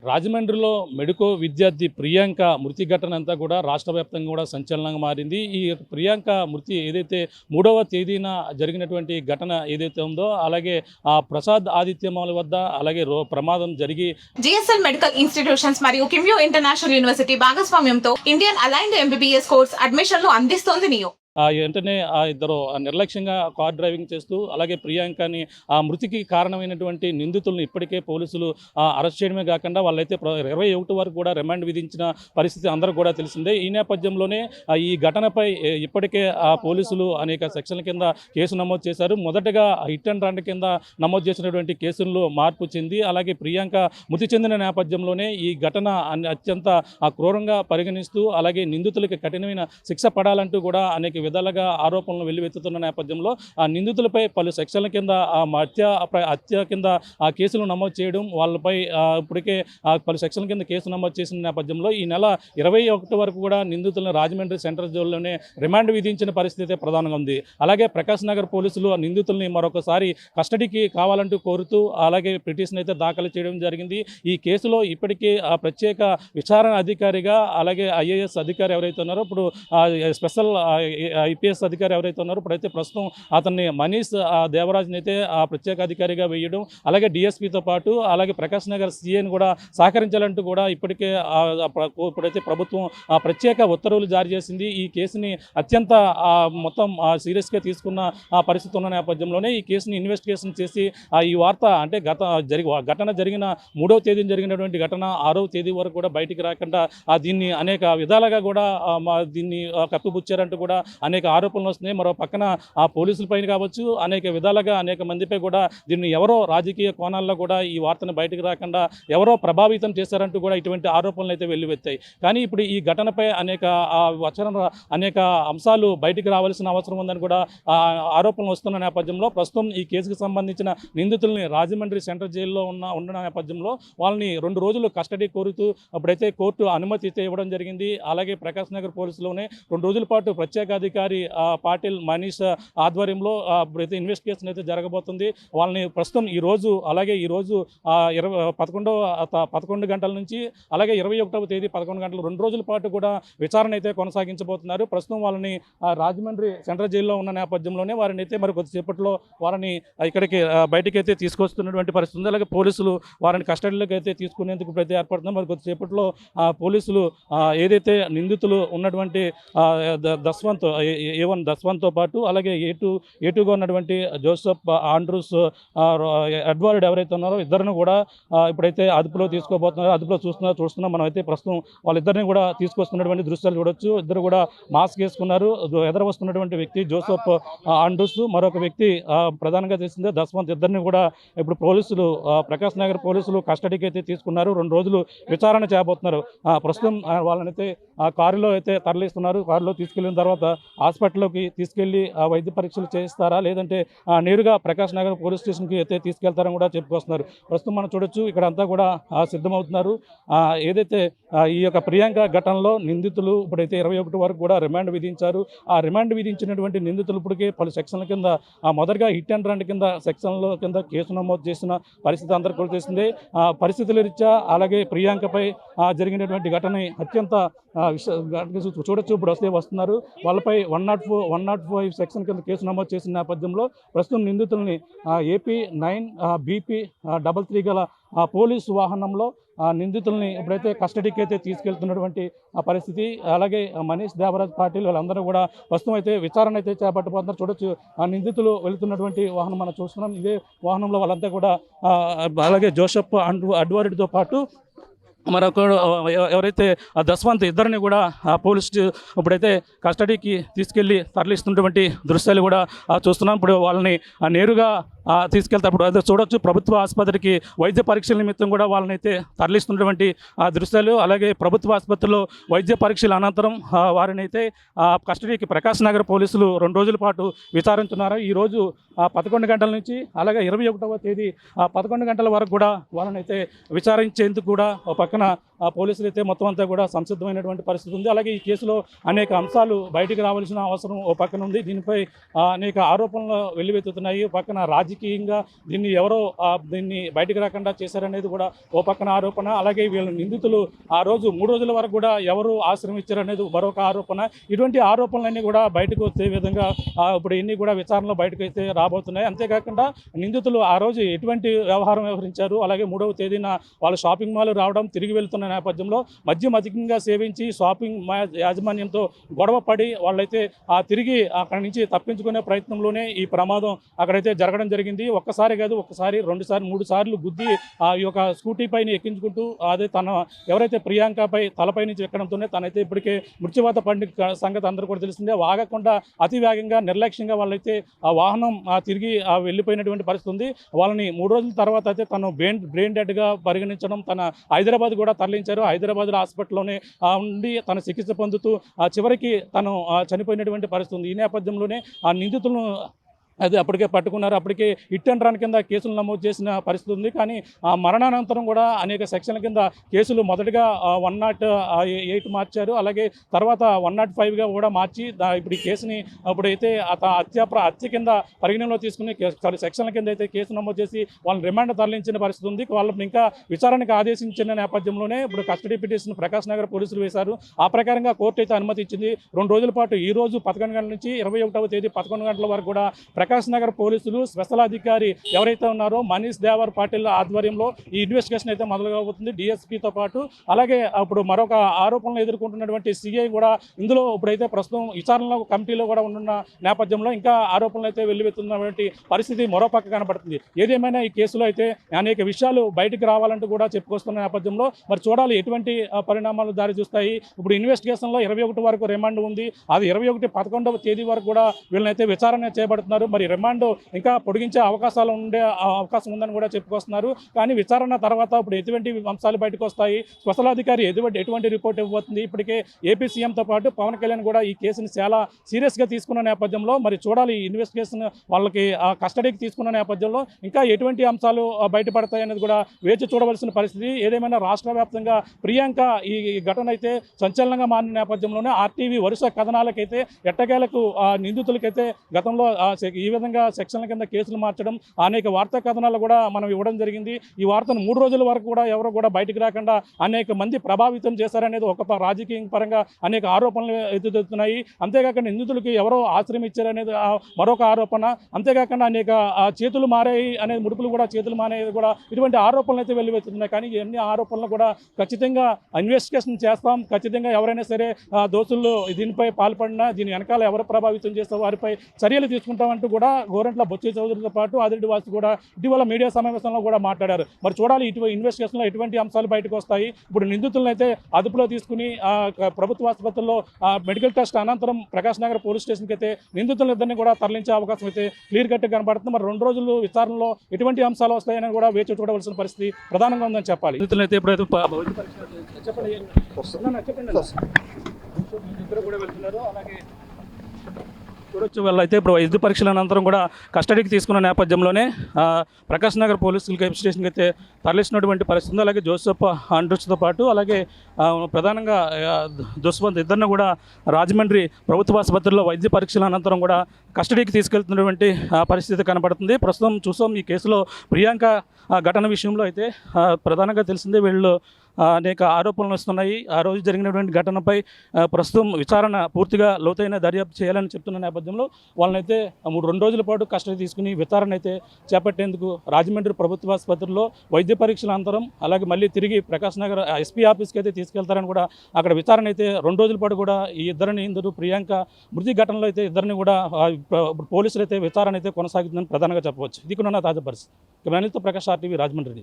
రాజమండ్రిలో మెడికో విద్యార్థి ప్రియాంక మృతి ఘటన అంతా కూడా రాష్ట్ర వ్యాప్తంగా కూడా సంచలనంగా మారింది. ఈ ప్రియాంక మృతి ఏదైతే 3వ తేదీన జరిగినటువంటి ఘటన ఏదైతే ఉందో, అలాగే ప్రసాద్ ఆదిత్య మాల్ వద్ద అలాగే ప్రమాదం జరిగి జిఎస్ఎల్ మెడికల్ ఇన్స్టిట్యూషన్స్ మరియు కిమ్యూ ఇంటర్నేషనల్ యూనివర్సిటీ భాగస్వామ్యంతో ఇండియన్ అలైన్డ్ ఎంబీబీఎస్ కోర్స్ అడ్మిషన్లు అందిస్తోంది నియో. వెంటనే ఇద్దరు నిర్లక్ష్యంగా కార్ డ్రైవింగ్ చేస్తూ అలాగే ప్రియాంకని మృతికి కారణమైనటువంటి నిందితులను ఇప్పటికే పోలీసులు అరెస్ట్ చేయడమే కాకుండా వాళ్ళైతే 21 వరకు కూడా రిమాండ్ విధించిన పరిస్థితి అందరూ కూడా తెలిసిందే. ఈ నేపథ్యంలోనే ఈ ఘటనపై ఇప్పటికే పోలీసులు అనేక సెక్షన్ల కింద కేసు నమోదు చేశారు. మొదటగా హిట్ అండ్ రన్ కింద నమోదు చేసినటువంటి కేసుల్లో మార్పు చెంది అలాగే ప్రియాంక మృతి చెందిన నేపథ్యంలోనే ఈ ఘటన అత్యంత క్రూరంగా పరిగణిస్తూ అలాగే నిందితులకి కఠినమైన శిక్ష పడాలంటూ కూడా అనేక విధాలుగా ఆరోపణలు వెల్లువెత్తుతున్న నేపథ్యంలో ఆ నిందితులపై పలు సెక్షన్ల కింద హత్య కింద కేసులు నమోదు చేయడం, వాళ్ళపై ఇప్పటికే పలు సెక్షన్ల కింద కేసు నమోదు చేసిన నేపథ్యంలో ఈ నెల 21 వరకు కూడా నిందితులను రాజమండ్రి సెంట్రల్ జైలులోనే రిమాండ్ విధించిన పరిస్థితి ప్రధానంగా ఉంది. అలాగే ప్రకాశ్ నగర్ పోలీసులు ఆ నిందితుల్ని మరొకసారి కస్టడీకి కావాలంటూ కోరుతూ అలాగే పిటిషన్ అయితే దాఖలు చేయడం జరిగింది. ఈ కేసులో ఇప్పటికీ ప్రత్యేక విచారణ అధికారిగా అలాగే ఐఏఎస్ అధికారి ఎవరైతే ఉన్నారో, ఇప్పుడు స్పెషల్ ఐపీఎస్ అధికారి ఎవరైతే ఉన్నారో ఇప్పుడైతే ప్రస్తుతం అతన్ని మనీష్ దేవరాజ్ని అయితే ప్రత్యేక అధికారిగా వేయడం, అలాగే డిఎస్పీతో పాటు అలాగే ప్రకాశ్ నగర్ సీఏని కూడా సహకరించాలంటూ కూడా ఇప్పటికే ఇప్పుడైతే ప్రభుత్వం ప్రత్యేక ఉత్తర్వులు జారీ చేసింది. ఈ కేసుని అత్యంత మొత్తం సీరియస్గా తీసుకున్న పరిస్థితి ఉన్న నేపథ్యంలోనే ఈ కేసుని ఇన్వెస్టిగేషన్ చేసి ఈ వార్త అంటే ఘటన జరిగిన 3వ తేదీన జరిగినటువంటి ఘటన 6వ తేదీ వరకు కూడా బయటికి రాకుండా దీన్ని అనేక విధాలుగా కూడా దీన్ని కప్పిపుచ్చారంటూ కూడా అనేక ఆరోపణలు వస్తున్నాయి. మరో పక్కన పోలీసులపైన కావచ్చు అనేక విధాలుగా అనేక మందిపై కూడా దీన్ని ఎవరో రాజకీయ కోణాల్లో కూడా ఈ వార్తను బయటకు రాకుండా ఎవరో ప్రభావితం చేశారంటూ కూడా ఇటువంటి ఆరోపణలు అయితే వెల్లువెత్తాయి. కానీ ఇప్పుడు ఈ ఘటనపై అనేక అంశాలు బయటికి రావాల్సిన అవసరం ఉందని కూడా ఆరోపణలు వస్తున్న నేపథ్యంలో ప్రస్తుతం ఈ కేసుకు సంబంధించిన నిందితుల్ని రాజమండ్రి సెంట్రల్ జైల్లో ఉన్న నేపథ్యంలో వాళ్ళని 2 రోజులు కస్టడీ కోరుతూ అప్పుడైతే కోర్టు అనుమతి అయితే ఇవ్వడం జరిగింది. అలాగే ప్రకాశ్ నగర్ పోలీసులోనే 2 రోజుల పాటు ప్రత్యేక అధికారి పాటిల్ మనీష్ ఆధ్వర్యంలో అయితే ఇన్వెస్టిగేషన్ అయితే జరగబోతుంది. వాళ్ళని ప్రస్తుతం ఈరోజు 11 గంటల నుంచి అలాగే 21వ తేదీ 11 గంటలు 2 రోజుల పాటు కూడా విచారణ అయితే కొనసాగించబోతున్నారు. ప్రస్తుతం వాళ్ళని రాజమండ్రి సెంట్రల్ జైల్లో ఉన్న నేపథ్యంలోనే వారిని అయితే మరి కొద్దిసేపట్లో వారిని ఇక్కడికి బయటకైతే తీసుకొస్తున్నటువంటి పరిస్థితి ఉంది. అలాగే పోలీసులు వారిని కస్టడీలోకి అయితే తీసుకునేందుకు ప్రతి ఏర్పడుతున్నారు. మరి కొద్దిసేపట్లో పోలీసులు ఏదైతే నిందితులు ఉన్నటువంటి దస్వంత్తో పాటు అలాగే ఏటుగా ఉన్నటువంటి జోసెఫ్ ఆండ్రూస్ ఎడ్వర్డ్ ఎవరైతే ఉన్నారో ఇద్దరిని కూడా ఇప్పుడైతే అదుపులో తీసుకోబోతున్నారు. అదుపులో చూస్తున్నాం మనం అయితే ప్రస్తుతం వాళ్ళిద్దరిని కూడా తీసుకొస్తున్నటువంటి దృశ్యాలు చూడొచ్చు. ఇద్దరు కూడా మాస్క్ వేసుకున్నారు. ఎదురు వస్తున్నటువంటి వ్యక్తి జోసెఫ్ ఆండ్రూస్, మరొక వ్యక్తి ప్రధానంగా తెలిసిందే దస్వంత్. ఇద్దరిని కూడా ఇప్పుడు పోలీసులు ప్రకాశ్ నగర్ పోలీసులు కస్టడీకి అయితే తీసుకున్నారు. 2 రోజులు విచారణ చేయబోతున్నారు. ప్రస్తుతం వాళ్ళనైతే కారులో అయితే తరలిస్తున్నారు. కారులో తీసుకెళ్లిన తర్వాత హాస్పిటల్లోకి తీసుకెళ్లి వైద్య పరీక్షలు చేయిస్తారా లేదంటే నేరుగా ప్రకాశ్ నగర్ పోలీస్ స్టేషన్కి అయితే తీసుకెళ్తారని కూడా చెప్పుకొస్తున్నారు. ప్రస్తుతం మనం చూడొచ్చు ఇక్కడ అంతా కూడా సిద్ధమవుతున్నారు. ఏదైతే ఈ యొక్క ప్రియాంక ఘటనలో నిందితులు ఇప్పుడైతే 21 వరకు కూడా రిమాండ్ విధించారు. ఆ రిమాండ్ విధించినటువంటి నిందితులు ఇప్పటికే పలు సెక్షన్ల కింద మొదటగా హిట్ అండ్ రన్ కింద సెక్షన్ల కింద కేసు నమోదు చేసిన పరిస్థితి అందరికీ కూడా తెలిసిందే. పరిస్థితుల రీత్యా అలాగే ప్రియాంకపై జరిగినటువంటి ఘటన అత్యంత చూడొచ్చు. ఇప్పుడు వస్తున్నారు వాళ్ళపై 105 సెక్షన్ కింద కేసు నమోదు చేసిన నేపథ్యంలో ప్రస్తుతం నిందితుల్ని AP 9 BP 33 గల పోలీసు వాహనంలో నిందితుల్ని ఇప్పుడైతే కస్టడీకి అయితే తీసుకెళ్తున్నటువంటి పరిస్థితి. అలాగే మనీష్ దేవరాజ్ పాటిల్ వాళ్ళందరూ కూడా ప్రస్తుతం అయితే విచారణ అయితే చేపట్టబోతున్నారు. చూడొచ్చు ఆ నిందితులు వెళుతున్నటువంటి వాహనం మనం చూస్తున్నాం. ఇదే వాహనంలో వాళ్ళంతా కూడా అలాగే జోసెఫ్ అడ్వర్డ్తో పాటు మరొకడు ఎవరైతే దస్వంత్ ఇద్దరిని కూడా పోలీసు ఇప్పుడైతే కస్టడీకి తీసుకెళ్ళి తరలిస్తున్నటువంటి దృశ్యాలు కూడా చూస్తున్నాం. ఇప్పుడు వాళ్ళని నేరుగా తీసుకెళ్తాప్పుడు అయితే చూడొచ్చు ప్రభుత్వ ఆసుపత్రికి వైద్య పరీక్షల నిమిత్తం కూడా వాళ్ళని అయితే తరలిస్తున్నటువంటి దృశ్యాలు. అలాగే ప్రభుత్వ ఆసుపత్రిలో వైద్య పరీక్షల అనంతరం వారిని అయితే కస్టడీకి ప్రకాశ్ నగర్ పోలీసులు 2 రోజుల పాటు విచారించున్నారు. ఈరోజు 11 గంటల నుంచి అలాగే 21వ తేదీ 11 గంటల వరకు కూడా వాళ్ళని అయితే విచారించేందుకు కూడా పక్కన పోలీసులు అయితే మొత్తం అంతా కూడా సంసిద్ధమైనటువంటి పరిస్థితి ఉంది. అలాగే ఈ కేసులో అనేక అంశాలు బయటికి రావాల్సిన అవసరం ఓ పక్కన ఉంది. దీనిపై అనేక ఆరోపణలు వెల్లువెత్తుతున్నాయి. పక్కన రాజకీయంగా దీన్ని ఎవరో దీన్ని బయటికి రాకుండా చేశారనేది కూడా ఓ పక్కన ఆరోపణ. అలాగే వీళ్ళ నిందితులు ఆ రోజు 3 రోజుల వరకు కూడా ఎవరు ఆశ్రమించారనేది మరొక ఆరోపణ. ఇటువంటి ఆరోపణలన్నీ కూడా బయటకు వచ్చే విధంగా ఇప్పుడు ఇన్ని కూడా విచారణలో బయటకు అయితే రాబోతున్నాయి. అంతేకాకుండా నిందితులు ఆ రోజు ఎటువంటి వ్యవహారం వ్యవహరించారు, అలాగే 3వ తేదీన వాళ్ళ షాపింగ్ మాల్ రావడం, తిరిగి వెళ్తున్న నేపథ్యంలో మద్యం అధికంగా సేవించి షాపింగ్ యాజమాన్యంతో గొడవ పడి వాళ్ళైతే తిరిగి అక్కడి నుంచి తప్పించుకునే ప్రయత్నంలోనే ఈ ప్రమాదం అక్కడైతే జరగడం జరిగింది. ఒక్కసారి కాదు, ఒకసారి 2 సార్లు 3 సార్లు గుద్ది ఈ యొక్క స్కూటీ పైన ఎక్కించుకుంటూ అదే తన ఎవరైతే ప్రియాంకపై తలపై నుంచి ఎక్కడంతోనే తనైతే ఇప్పటికే మృత్యువాత పండుగ సంగతి అందరూ కూడా తెలిసిందే. ఆగకుండా అతి వేగంగా నిర్లక్ష్యంగా వాళ్ళైతే ఆ వాహనం తిరిగి వెళ్ళిపోయినటువంటి పరిస్థితి ఉంది. వాళ్ళని 3 రోజుల తర్వాత అయితే తను బ్రెయిన్ డెడ్గా పరిగణించడం, తన హైదరాబాద్ కూడా తరలించారు. హైదరాబాద్ హాస్పిటల్లోనే ఉండి తన చికిత్స పొందుతూ చివరికి తను చనిపోయినటువంటి పరిస్థితి ఉంది. ఈ నేపథ్యంలోనే ఆ నిందితులను అది అప్పటికే పట్టుకున్నారు. అప్పటికే హిట్ అండ్ రన్ కింద కేసులు నమోదు చేసిన పరిస్థితి ఉంది. కానీ ఆ మరణానంతరం కూడా అనేక సెక్షన్ల కింద కేసులు మొదటగా 108 మార్చారు. అలాగే తర్వాత 105గా కూడా మార్చి ఇప్పుడు ఈ కేసుని అప్పుడైతే హత్య కింద పరిగణనలో తీసుకుని సెక్షన్ల కింద అయితే కేసు నమోదు చేసి వాళ్ళని రిమాండ్ తరలించిన పరిస్థితి ఉంది. వాళ్ళని ఇంకా విచారణకు ఆదేశించిన నేపథ్యంలోనే ఇప్పుడు కస్టడీ పిటిషన్ ప్రకాష్ నగర్ పోలీసులు వేశారు. ఆ ప్రకారంగా కోర్టు అయితే అనుమతి ఇచ్చింది. 2 రోజుల పాటు ఈ రోజు 11 గంటల నుంచి 21వ తేదీ 11 గంటల వరకు కూడా ప్రకాష్ నగర్ పోలీసులు స్పెషల్ అధికారి ఎవరైతే ఉన్నారో మనీష్ దేవర్ పాటిల్ ఆధ్వర్యంలో ఈ ఇన్వెస్టిగేషన్ అయితే మొదలుగాబోతుంది. డిఎస్పీతో పాటు అలాగే ఇప్పుడు మరొక ఆరోపణలు ఎదుర్కొంటున్నటువంటి సిఐ కూడా ఇందులో ఇప్పుడైతే ప్రస్తుతం విచారణలో కమిటీలో కూడా ఉన్న నేపథ్యంలో ఇంకా ఆరోపణలు అయితే వెల్లువెత్తున్నటువంటి పరిస్థితి మరోపక్క కనబడుతుంది. ఏదేమైనా ఈ కేసులో అయితే అనేక విషయాలు బయటికి రావాలంటూ కూడా చెప్పుకొస్తున్న నేపథ్యంలో మరి చూడాలి ఎటువంటి పరిణామాలు దారి చూస్తాయి. ఇప్పుడు ఇన్వెస్టిగేషన్లో 21 వరకు రిమాండ్ ఉంది. అది 21 తేదీ వరకు కూడా వీళ్ళనైతే విచారణ చేయబడుతున్నారు. మరి రిమాండ్ ఇంకా పొడిగించే అవకాశం ఉందని కూడా చెప్పుకొస్తున్నారు. కానీ విచారణ తర్వాత ఇప్పుడు ఎటువంటి అంశాలు బయటకు వస్తాయి, స్పెషల్ అధికారి ఎటువంటి రిపోర్ట్ ఇవ్వబోతుంది. ఇప్పటికే ఏపీ సీఎంతో పాటు పవన్ కళ్యాణ్ కూడా ఈ కేసుని చాలా సీరియస్గా తీసుకున్న నేపథ్యంలో మరి చూడాలి ఈ ఇన్వెస్టిగేషన్ వాళ్ళకి కస్టడీకి తీసుకున్న నేపథ్యంలో ఇంకా ఎటువంటి అంశాలు బయటపడతాయి అనేది కూడా వేచి చూడవలసిన పరిస్థితి. ఏదేమైనా రాష్ట్ర వ్యాప్తంగా ప్రియాంక ఈ ఘటన అయితే సంచలనంగా మారిన నేపథ్యంలోనే ఆర్టీవీ వరుస కథనాలకైతే ఎట్టకేలకు నిందితులకైతే గతంలో ఈ విధంగా సెక్షన్ల కింద కేసులు మార్చడం అనేక వార్తా కథనాలు కూడా మనం ఇవ్వడం జరిగింది. ఈ వార్తను 3 రోజుల వరకు కూడా ఎవరు కూడా బయటికి రాకుండా అనేక మంది ప్రభావితం చేశారనేది ఒక రాజకీయ పరంగా అనేక ఆరోపణలు ఎదుగుతున్నాయి. అంతేకాకుండా నిందితులకి ఎవరో ఆశ్రయం ఇచ్చారనేది మరొక ఆరోపణ. అంతేకాకుండా అనేక చేతులు మారాయి అనేది ముడుపులు కూడా చేతులు మానేది కూడా ఇటువంటి ఆరోపణలు అయితే వెల్లువెత్తుతున్నాయి. కానీ ఇవన్నీ ఆరోపణలు కూడా ఖచ్చితంగా ఇన్వెస్టిగేషన్ చేస్తాం, ఖచ్చితంగా ఎవరైనా సరే దోషులు దీనిపై పాల్పడినా దీని వెనకాల ఎవరు ప్రభావితం చేస్తే వారిపై చర్యలు తీసుకుంటామంటూ కూడా గోరంట్ల బొత్స చౌదరితో పాటు ఆదిరెడ్డి వాసు కూడా ఇటీవల మీడియా సమావేశంలో కూడా మాట్లాడారు. మరి చూడాలి ఇటువంటి ఇన్వెస్టిగేషన్లో ఎటువంటి అంశాలు బయటకు వస్తాయి. ఇప్పుడు నిందితులను అయితే అదుపులో తీసుకుని ప్రభుత్వ ఆసుపత్రుల్లో మెడికల్ టెస్ట్ అనంతరం ప్రకాష్ నగర్ పోలీస్ స్టేషన్కి అయితే నిందితులిద్దరిని కూడా తరలించే అవకాశం అయితే క్లియర్ కట్గా కనబడుతుంది. మరి 2 రోజులు విచారణలో ఎటువంటి అంశాలు వస్తాయని కూడా వేచి చూడవలసిన పరిస్థితి ప్రధానంగా ఉందని చెప్పాలి. నిందితులు అయితే ఇప్పుడైతే ఇద్దరు కూడా వెళ్తున్నారు. అలాగే చూడొచ్చు వీళ్ళైతే ఇప్పుడు వైద్య పరీక్షల అనంతరం కూడా కస్టడీకి తీసుకున్న నేపథ్యంలోనే ప్రకాష్ నగర్ పోలీసులకి స్టేషన్కి అయితే తరలిస్తున్నటువంటి పరిస్థితి ఉంది. అలాగే జోసెఫ్ ఆండ్రూస్తో పాటు అలాగే ప్రధానంగా జోసెఫ్ ఇద్దరిని కూడా రాజమండ్రి ప్రభుత్వ ఆసుపత్రిలో వైద్య పరీక్షల అనంతరం కూడా కస్టడీకి తీసుకెళ్తున్నటువంటి పరిస్థితి కనబడుతుంది. ప్రస్తుతం చూసాం ఈ కేసులో ప్రియాంక ఘటన విషయంలో అయితే ప్రధానంగా తెలిసిందే వీళ్ళు అనేక ఆరోపణలు వస్తున్నాయి. ఆ రోజు జరిగినటువంటి ఘటనపై ప్రస్తుతం విచారణ పూర్తిగా లోతైన దర్యాప్తు చేయాలని చెప్తున్న నేపథ్యంలో వాళ్ళనైతే 2 రోజుల పాటు కస్టడీ తీసుకుని విచారణ అయితే చేపట్టేందుకు రాజమండ్రి ప్రభుత్వ ఆసుపత్రిలో వైద్య పరీక్షల అనంతరం అలాగే మళ్ళీ తిరిగి ప్రకాష్ నగర్ ఎస్పీ ఆఫీస్కి అయితే తీసుకెళ్తారని కూడా అక్కడ విచారణ అయితే 2 రోజుల పాటు కూడా ఈ ఇద్దరు ప్రియాంక మృతి ఘటనలో అయితే ఇద్దరిని కూడా పోలీసులు అయితే విచారణ అయితే కొనసాగుతుందని ప్రధానంగా చెప్పవచ్చు. ఇది కూడా తాజా పరిస్థితి. ప్రకాష్ RTV రాజమండ్రి.